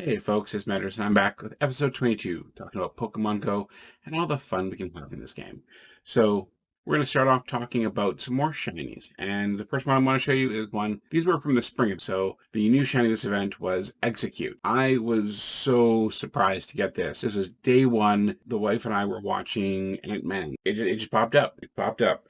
Hey folks, it's Matters, and I'm back with episode 22, talking about Pokemon Go and all the fun we can have in this game. So, we're going to start off talking about some more shinies, and the first one I want to show you is one, these were from the spring, so the new shiny this event was Execute. I was so surprised to get this. This was day one, the wife and I were watching Ant-Man. It just popped up,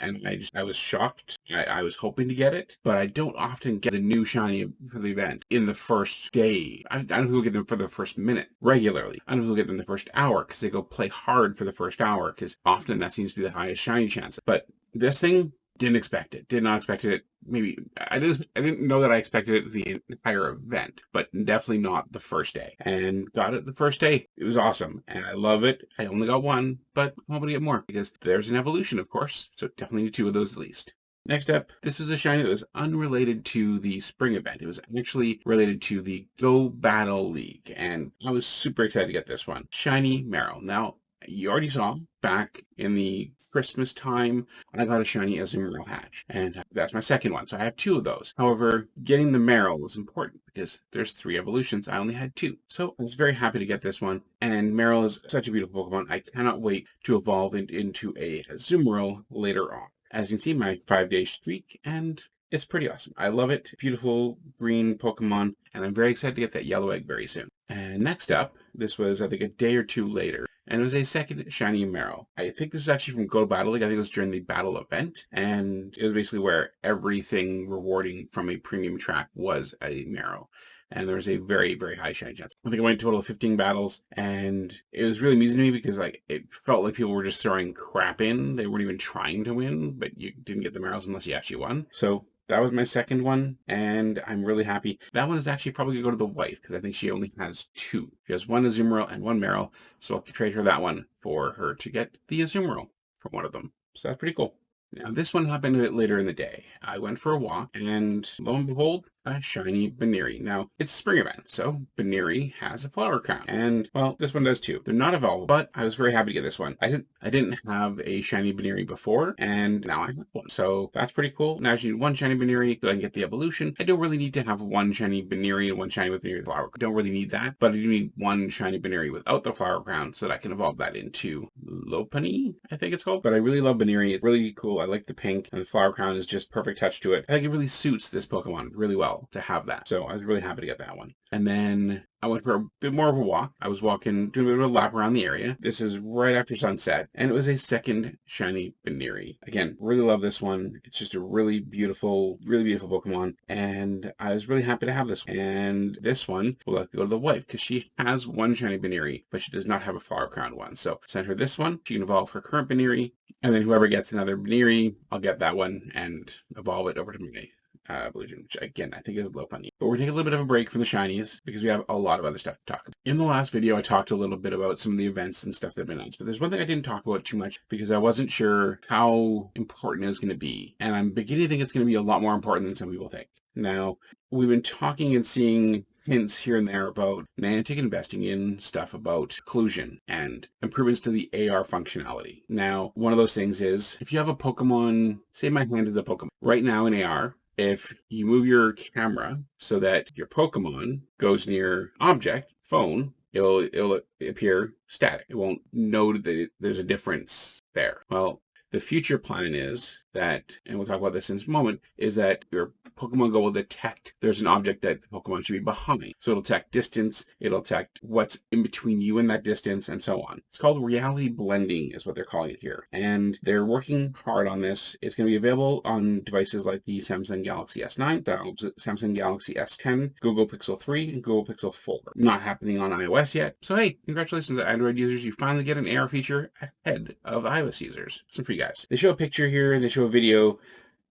and I was shocked. I was hoping to get it, but I don't often get the new shiny for the event in the first day. I don't know who will get them for the first minute regularly. I don't know who will get them the first hour because they go play hard for the first hour because often that seems to be the highest shiny chance. But this thing, didn't expect it. Did not expect it. Maybe I didn't know that I expected it the entire event, but definitely not the first day. And got it the first day. It was awesome, and I love it. I only got one, but I'm hoping to get more because there's an evolution, of course. So definitely need two of those at least. Next up, this was a shiny that was unrelated to the spring event. It was actually related to the Go Battle League, and I was super excited to get this one. Shiny Meryl. Now, you already saw back in the Christmas time, I got a shiny Azumarill hatch, and that's my second one, so I have two of those. However, getting the Meryl was important because there's 3 evolutions. I only had 2, so I was very happy to get this one. And Meryl is such a beautiful Pokemon. I cannot wait to evolve into a Azumarill later on. As you can see, my 5-day streak, and it's pretty awesome. I love it. Beautiful green Pokemon, and I'm very excited to get that yellow egg very soon. And next up, this was, I think, a day or 2 later, and it was a second shiny Meryl. I think this was actually from Go Battle League. I think it was during the battle event, and it was basically where everything rewarding from a premium track was a Meryl. And there was a very, very high shiny chance. I think I went a total of 15 battles, and it was really amusing to me because it felt like people were just throwing crap in. They weren't even trying to win, but you didn't get the Meryls unless you actually won. So that was my second one, and I'm really happy. That one is actually probably going to go to the wife, because I think she only has 2. She has 1 Azumarill and 1 Meryl, so I'll trade her that one for her to get the Azumarill from one of them. So that's pretty cool. Now, this one happened a bit later in the day. I went for a walk, and lo and behold, a shiny Baneri. Now, it's a spring event, so Baneri has a flower crown. And, well, this one does too. They're not evolved, but I was very happy to get this one. I didn't have a shiny Baneri before, and now I have one. So that's pretty cool. Now I just need 1 shiny Baneri so I can get the evolution. I don't really need to have 1 shiny Baneri and 1 shiny with Baneri flower. I don't really need that, but I do need 1 shiny Baneri without the flower crown so that I can evolve that into Lopunny, I think it's called. But I really love Baneri. It's really cool. I like the pink, and the flower crown is just perfect touch to it. I think it really suits this Pokemon really well to have that. So I was really happy to get that one. And then I went for a bit more of a walk. I was doing a bit of a lap around the area. This is right after sunset, and it was a second shiny Baneri. Again, really love this one. It's just a really beautiful Pokemon, and I was really happy to have this one. And this one will have to go to the wife because she has 1 shiny Baneri, but she does not have a flower crown one. So send her this one. She can evolve her current Baneri, and then whoever gets another Baneri, I'll get that one and evolve it over to me. Evolution, which again, I think is low on you. But we're taking a little bit of a break from the shinies because we have a lot of other stuff to talk about. In the last video, I talked a little bit about some of the events and stuff that have been announced, but there's one thing I didn't talk about too much because I wasn't sure how important it was going to be. And I'm beginning to think it's going to be a lot more important than some people think. Now, we've been talking and seeing hints here and there about Niantic investing in stuff about occlusion and improvements to the AR functionality. Now, one of those things is if you have a Pokemon, say my hand is a Pokemon, right now in AR, if you move your camera so that your Pokemon goes near object, phone, it'll appear static. It won't know that there's a difference there. Well, the future plan is that, and we'll talk about this in a moment, is that your Pokemon Go will detect there's an object that the Pokemon should be behind. So it'll detect distance, it'll detect what's in between you and that distance, and so on. It's called reality blending is what they're calling it here. And they're working hard on this. It's going to be available on devices like the Samsung Galaxy S9, the Samsung Galaxy S10, Google Pixel 3, and Google Pixel 4. Not happening on iOS yet. So hey, congratulations to Android users. You finally get an AR feature ahead of iOS users. Some free guys. They show a picture here, they show a video,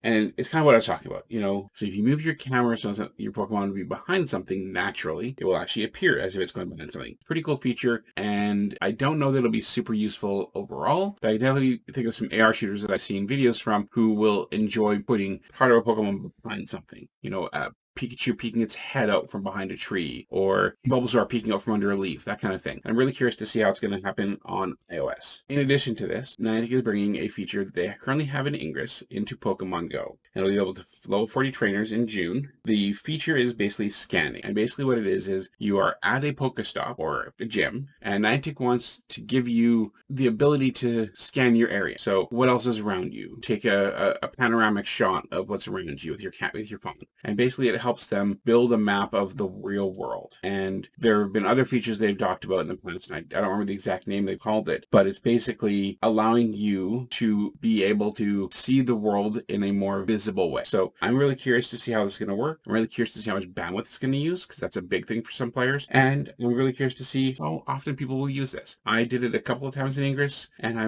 and it's kind of what I was talking about, so if you move your camera so your Pokemon will be behind something naturally, it will actually appear as if it's going behind something. Pretty cool feature, and I don't know that it'll be super useful overall, but I definitely think of some AR shooters that I've seen videos from who will enjoy putting part of a Pokemon behind something, Pikachu peeking its head out from behind a tree, or Bulbasaur peeking out from under a leaf, that kind of thing. I'm really curious to see how it's going to happen on iOS. In addition to this, Niantic is bringing a feature that they currently have in Ingress into Pokemon Go. And it'll be able to level 40 trainers in June. The feature is basically scanning. And basically what it is you are at a Pokestop or a gym, and Niantic wants to give you the ability to scan your area. So what else is around you? Take a panoramic shot of what's around you with your phone. And basically it helps them build a map of the real world. And there have been other features they've talked about in the past, and I don't remember the exact name they called it, but it's basically allowing you to be able to see the world in a more visible way. So I'm really curious to see how this is going to work. I'm really curious to see how much bandwidth it's going to use, because that's a big thing for some players. And I'm really curious to see how often people will use this. I did it a couple of times in Ingress, and I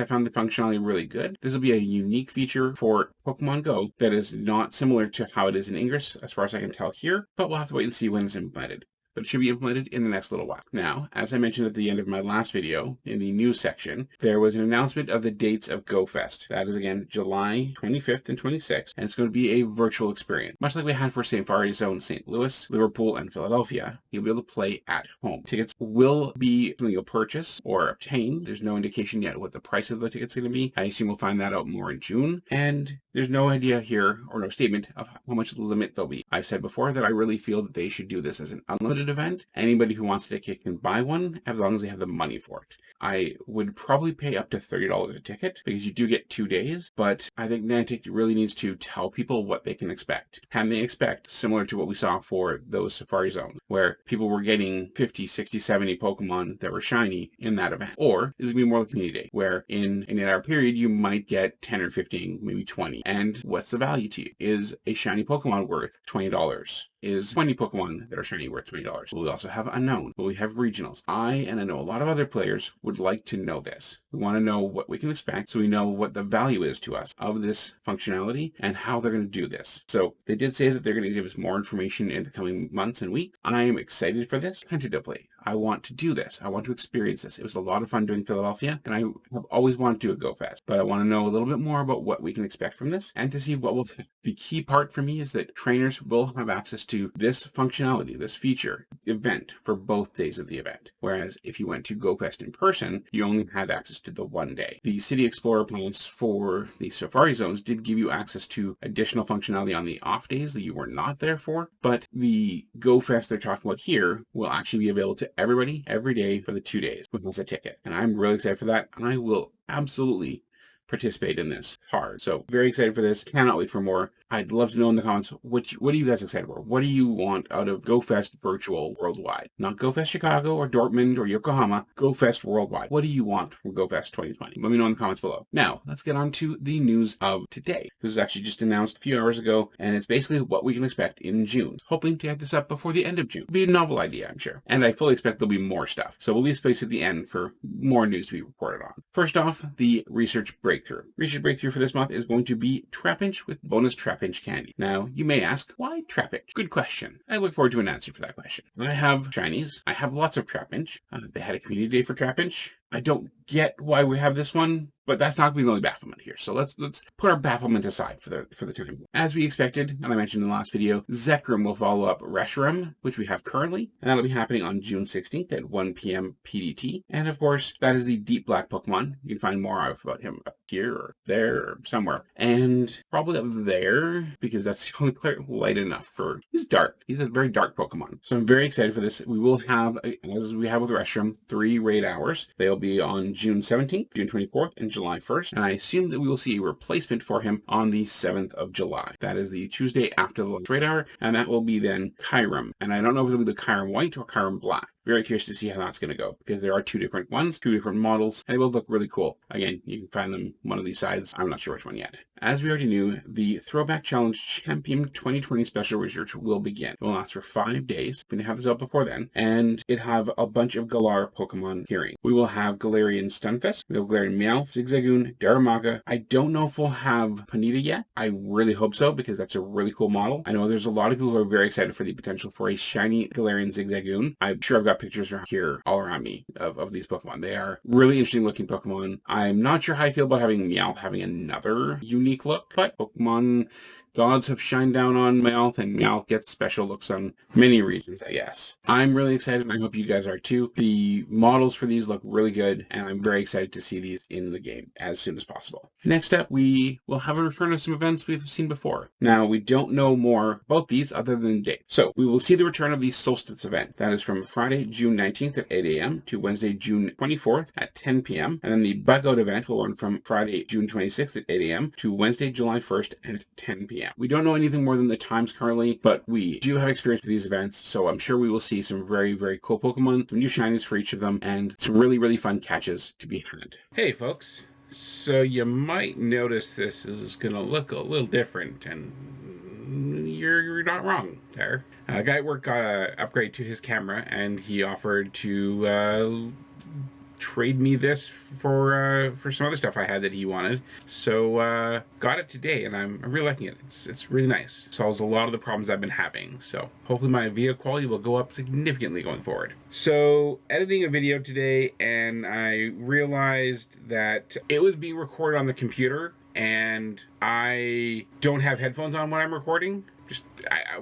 found the functionality really good. This will be a unique feature for Pokemon Go that is not similar to how it is in Ingress, as far as I can tell here, but we'll have to wait and see when it's implemented. But it should be implemented in the next little while. Now, as I mentioned at the end of my last video, in the news section, there was an announcement of the dates of GoFest. That is, again, July 25th and 26th, and it's going to be a virtual experience. Much like we had for Safari Zone St. Louis, Liverpool, and Philadelphia, you'll be able to play at home. Tickets will be something you'll purchase or obtain. There's no indication yet what the price of the ticket's going to be. I assume we'll find that out more in June, and there's no idea here, or no statement, of how much limit there'll be. I've said before that I really feel that they should do this as an unlimited event. Anybody who wants a ticket can buy one, as long as they have the money for it. I would probably pay up to $30 a ticket, because you do get 2 days, but I think Niantic really needs to tell people what they can expect. Can they expect, similar to what we saw for those Safari Zones, where people were getting 50, 60, 70 Pokemon that were shiny in that event? Or is it going to be more like Community Day, where in an 8-hour period, you might get 10 or 15, maybe 20. And what's the value to you? Is a shiny Pokemon worth $20? Is 20 Pokemon that are shiny worth $20? Will we also have unknown? Will we have regionals? And I know a lot of other players would like to know this. We want to know what we can expect, so we know what the value is to us of this functionality and how they're going to do this. So they did say that they're going to give us more information in the coming months and weeks. I am excited for this, tentatively. I want to do this. I want to experience this. It was a lot of fun doing Philadelphia, and I have always wanted to do a GoFest, but I want to know a little bit more about what we can expect from this and to see what will happen. The key part for me is that trainers will have access to this functionality, this feature, event for both days of the event. Whereas if you went to GoFest in person, you only had access to the one day. The City Explorer Pass for the Safari Zones did give you access to additional functionality on the off days that you were not there for, but the GoFest they're talking about here will actually be available to everybody every day for the 2 days with a ticket. And I'm really excited for that, and I will absolutely participate in this hard. So very excited for this. Cannot wait for more. I'd love to know in the comments, what are you guys excited for? What do you want out of GoFest virtual worldwide? Not GoFest Chicago or Dortmund or Yokohama, GoFest worldwide. What do you want from GoFest 2020? Let me know in the comments below. Now, let's get on to the news of today. This was actually just announced a few hours ago, and it's basically what we can expect in June. Hoping to get this up before the end of June. It'll be a novel idea, I'm sure. And I fully expect there'll be more stuff. So we'll leave space at the end for more news to be reported on. First off, the research breakthrough. Research breakthrough for this month is going to be Trapinch with bonus Trapinch candy. Now, you may ask, why Trapinch? Good question. I look forward to an answer for that question. I have shinies. I have lots of Trapinch. They had a community day for Trapinch. I don't get why we have this one, but that's not going to be the only bafflement here. So let's put our bafflement aside for the time. As we expected, and I mentioned in the last video, Zekrom will follow up Reshiram, which we have currently, and that'll be happening on June 16th at 1 p.m. PDT. And of course, that is the deep black Pokemon. You can find more about him up here or there or somewhere. And probably up there, because that's the only light enough for... He's dark. He's a very dark Pokemon. So I'm very excited for this. We will have, as we have with Reshiram, 3 raid hours. They'll be on June 17th, June 24th, and July 1st. And I assume that we will see a replacement for him on the 7th of July. That is the Tuesday after the last raid hour, and that will be then Kyurem. And I don't know if it'll be the Kyurem White or Kyurem Black. Very curious to see how that's going to go, because there are 2 different ones, 2 different models, and they will look really cool. Again, you can find them one of these sides. I'm not sure which one yet. As we already knew, the Throwback Challenge Champion 2020 Special Research will begin. It will last for 5 days. We're going to have this out before then, and it have a bunch of Galar Pokemon appearing. We will have Galarian Stunfisk, we have Galarian Meowth, Zigzagoon, Darumaka. I don't know if we'll have Ponyta yet. I really hope so, because that's a really cool model. I know there's a lot of people who are very excited for the potential for a shiny Galarian Zigzagoon. I'm sure I've got pictures around here all around me of these Pokemon. They are really interesting looking Pokemon. I'm not sure how I feel about having Meowth having another unique look, but Pokemon gods have shined down on Meowth, and Meowth gets special looks on many regions, I guess. I'm really excited, and I hope you guys are too. The models for these look really good, and I'm very excited to see these in the game as soon as possible. Next up, we will have a return of some events we've seen before. Now, we don't know more about these other than date. So, we will see the return of the Solstice event. That is from Friday, June 19th at 8 a.m. to Wednesday, June 24th at 10 p.m. And then the Bug Out event will run from Friday, June 26th at 8 a.m. to Wednesday, July 1st at 10 p.m. We don't know anything more than the times currently, but we do have experience with these events, so I'm sure we will see some very, very cool Pokemon, some new shinies for each of them, and some really, really fun catches to be had. Hey folks, so you might notice this is going to look a little different, and you're not wrong there. A guy at work got an upgrade to his camera, and he offered to trade me this for some other stuff I had that he wanted. So got it today, and I'm really liking it. It's really nice. Solves a lot of the problems I've been having. So hopefully my video quality will go up significantly going forward. So editing a video today, and I realized that it was being recorded on the computer, and I don't have headphones on when I'm recording. Just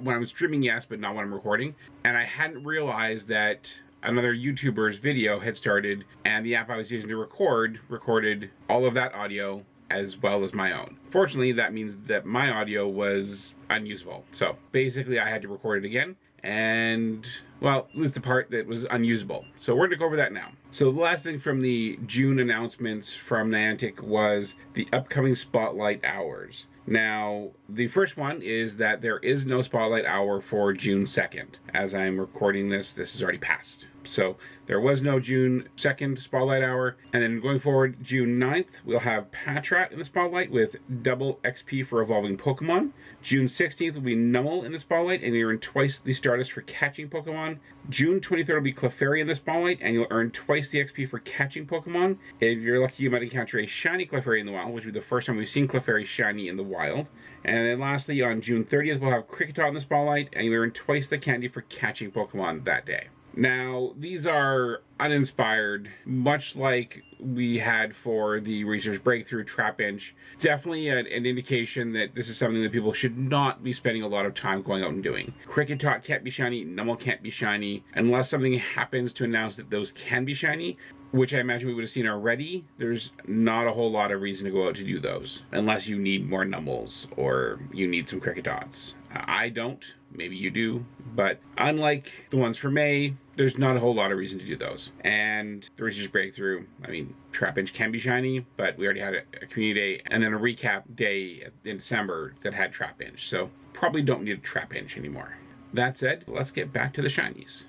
when I'm streaming, yes, but not when I'm recording. And I hadn't realized that another YouTuber's video had started, and the app I was using to recorded all of that audio as well as my own. Fortunately, that means that my audio was unusable. So basically I had to record it again, and well, at least the part that was unusable. So we're gonna go over that now. So the last thing from the June announcements from Niantic was the upcoming Spotlight Hours. Now, the first one is that there is no Spotlight Hour for June 2nd. As I'm recording this, this is already passed. So there was no June 2nd Spotlight Hour. And then going forward, June 9th, we'll have Patrat in the Spotlight with double XP for evolving Pokemon. June 16th will be Numel in the Spotlight, and you'll earn twice the Stardust for catching Pokemon. June 23rd will be Clefairy in the Spotlight, and you'll earn twice the XP for catching Pokemon. If you're lucky, you might encounter a shiny Clefairy in the wild, which will be the first time we've seen Clefairy shiny in the wild. And then lastly, on June 30th, we'll have Kricketot in the Spotlight, and you'll earn twice the candy for catching Pokemon that day. Now, these are uninspired, much like we had for the Research Breakthrough Trapinch. Definitely an indication that this is something that people should not be spending a lot of time going out and doing. Kricketot can't be shiny, Numel can't be shiny, unless something happens to announce that those can be shiny, which I imagine we would have seen already. There's not a whole lot of reason to go out to do those, unless you need more Numels or you need some Kricketots. I don't. Maybe you do. But unlike the ones for May, there's not a whole lot of reason to do those. And the Research Breakthrough, I mean, Trapinch can be shiny, but we already had a community day and then a recap day in December that had Trapinch. So probably don't need a Trapinch anymore. That said, let's get back to the shinies.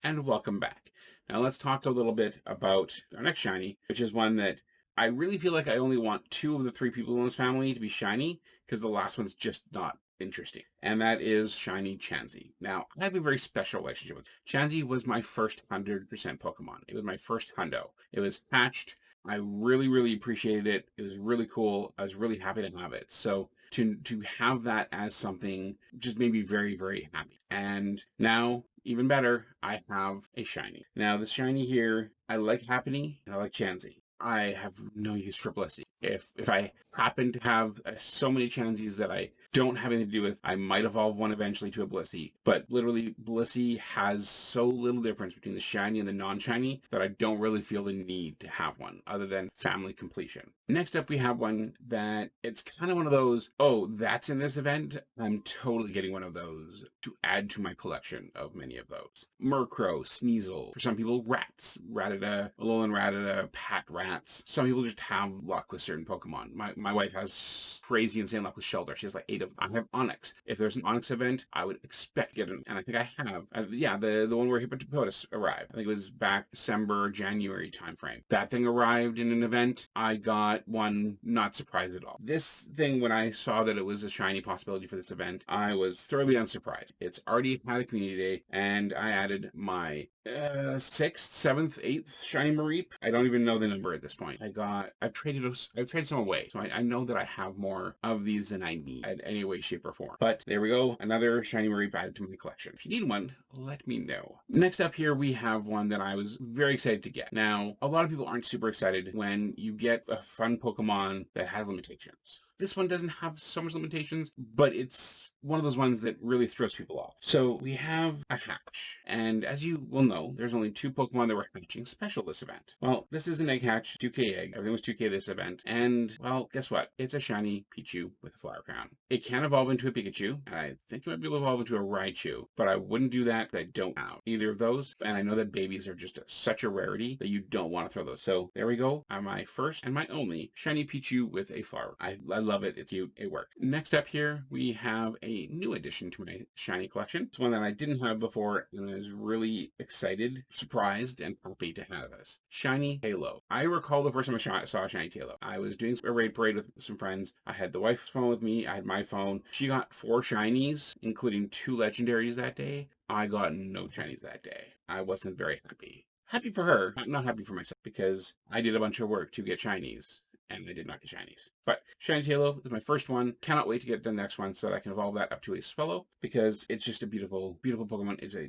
And welcome back. Now let's talk a little bit about our next shiny, which is one that I really feel like I only want 2 of the 3 people in this family to be shiny, because the last one's just not interesting. And that is shiny Chansey. Now, I have a very special relationship with Chansey. Was my first 100% Pokemon. It was my first hundo. It was hatched. I really, really appreciated it. It was really cool. I was really happy to have it. So to have that as something just made me very, very happy. And now, even better, I have a shiny. Now, the shiny here, I like Happiny and I like Chansey. I have no use for Blissey. If I happen to have so many Chanseys that I don't have anything to do with, I might evolve one eventually to a Blissey. But literally, Blissey has so little difference between the shiny and the non-shiny that I don't really feel the need to have one, other than family completion. Next up, we have one that it's kind of one of those, oh, that's in this event? I'm totally getting one of those to add to my collection of many of those. Murkrow, Sneasel, for some people, rats, Rattata, Alolan Rattata, Pat Rats. Some people just have luck with certain Pokemon. My wife has crazy insane luck with Shelter. She has like 8 of them. I have Onyx. If there's an Onyx event, I would expect to get it, and I think I have. Yeah, the one where Hippopotamus arrived. I think it was back December, January timeframe. That thing arrived in an event. I got one, not surprised at all. This thing, when I saw that it was a shiny possibility for this event, I was thoroughly unsurprised. It's already had a community day, and I added my 6th, 7th, 8th shiny Mareep. I don't even know the number at this point. I've traded some away, so I know that I have more of these than I need in any way, shape, or form. But there we go, another shiny Mareep added to my collection. If you need one, let me know. Next up here, we have one that I was very excited to get. Now, a lot of people aren't super excited when you get a fun Pokemon that has limitations. This one doesn't have so much limitations, but it's one of those ones that really throws people off. So we have a hatch, and as you will know, there's only 2 Pokemon that were hatching special this event. Well, this is an egg hatch, 2K egg. Everything was 2K this event, and well, guess what? It's a shiny Pichu with a flower crown. It can evolve into a Pikachu, and I think it might be able to evolve into a Raichu, but I wouldn't do that. I don't have either of those, and I know that babies are just such a rarity that you don't want to throw those. So there we go. My first and my only shiny Pichu with a flower. I love it. It's cute. It worked. Next up here, we have a new addition to my shiny collection. It's one that I didn't have before, and I was really excited, surprised, and happy to have this. Shiny Halo. I recall the first time I saw a shiny Halo. I was doing a raid parade with some friends. I had the wife's phone with me. I had my phone. She got 4 shinies, including 2 legendaries that day. I got no shinies that day. I wasn't very happy. Happy for her, not happy for myself, because I did a bunch of work to get shinies, and I did not get shinies. But Shiny Halo is my first one. Cannot wait to get the next one so that I can evolve that up to a Swellow, because it's just a beautiful, beautiful Pokemon. It's a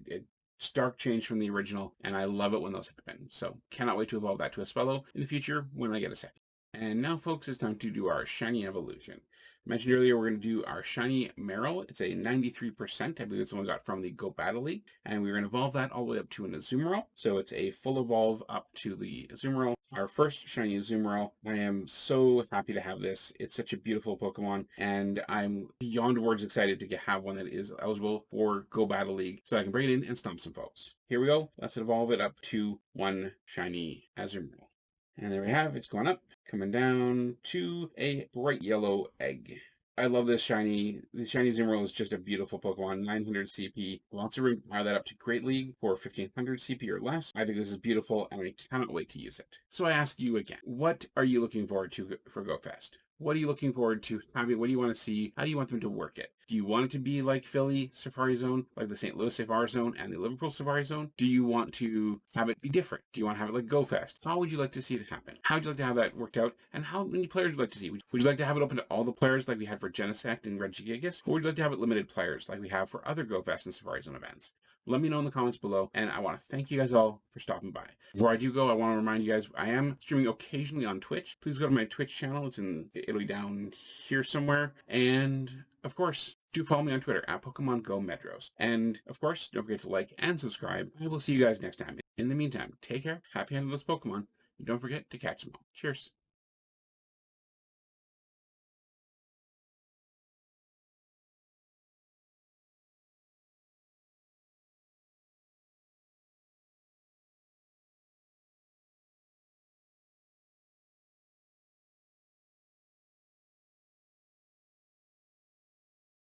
stark change from the original, and I love it when those happen. So cannot wait to evolve that to a Swellow in the future when I get a second. And now, folks, it's time to do our shiny evolution. I mentioned earlier we're going to do our shiny Meryl. It's a 93%. I believe it's the one we got from the Go Battle League. And we're going to evolve that all the way up to an Azumarill. So it's a full evolve up to the Azumarill. Our first shiny Azumarill. I am so happy to have this. It's such a beautiful Pokemon. And I'm beyond words excited to have one that is eligible for Go Battle League so I can bring it in and stomp some folks. Here we go. Let's evolve it up to one shiny Azumarill. And there we have, it's going up, coming down to a bright yellow egg. I love this shiny. The shiny Azumarill is just a beautiful Pokemon. 900 CP. Lots of room to power that up to Great League for 1500 CP or less. I think this is beautiful, and I cannot wait to use it. So I ask you again, what are you looking forward to for GoFest? What are you looking forward to having? What do you want to see? How do you want them to work it? Do you want it to be like Philly Safari Zone, like the St. Louis Safari Zone and the Liverpool Safari Zone? Do you want to have it be different? Do you want to have it like GoFest? How would you like to see it happen? How would you like to have that worked out? And how many players would you like to see? Would you like to have it open to all the players like we had for Genesect and Regigigas? Or would you like to have it limited players like we have for other GoFest and Safari Zone events? Let me know in the comments below, and I want to thank you guys all for stopping by. Before I do go, I want to remind you guys, I am streaming occasionally on Twitch. Please go to my Twitch channel. It'll be down here somewhere. And, of course, do follow me on Twitter, at Pokemon Go Medros. And, of course, don't forget to like and subscribe. I will see you guys next time. In the meantime, take care, happy hunting those Pokemon, and don't forget to catch them all. Cheers.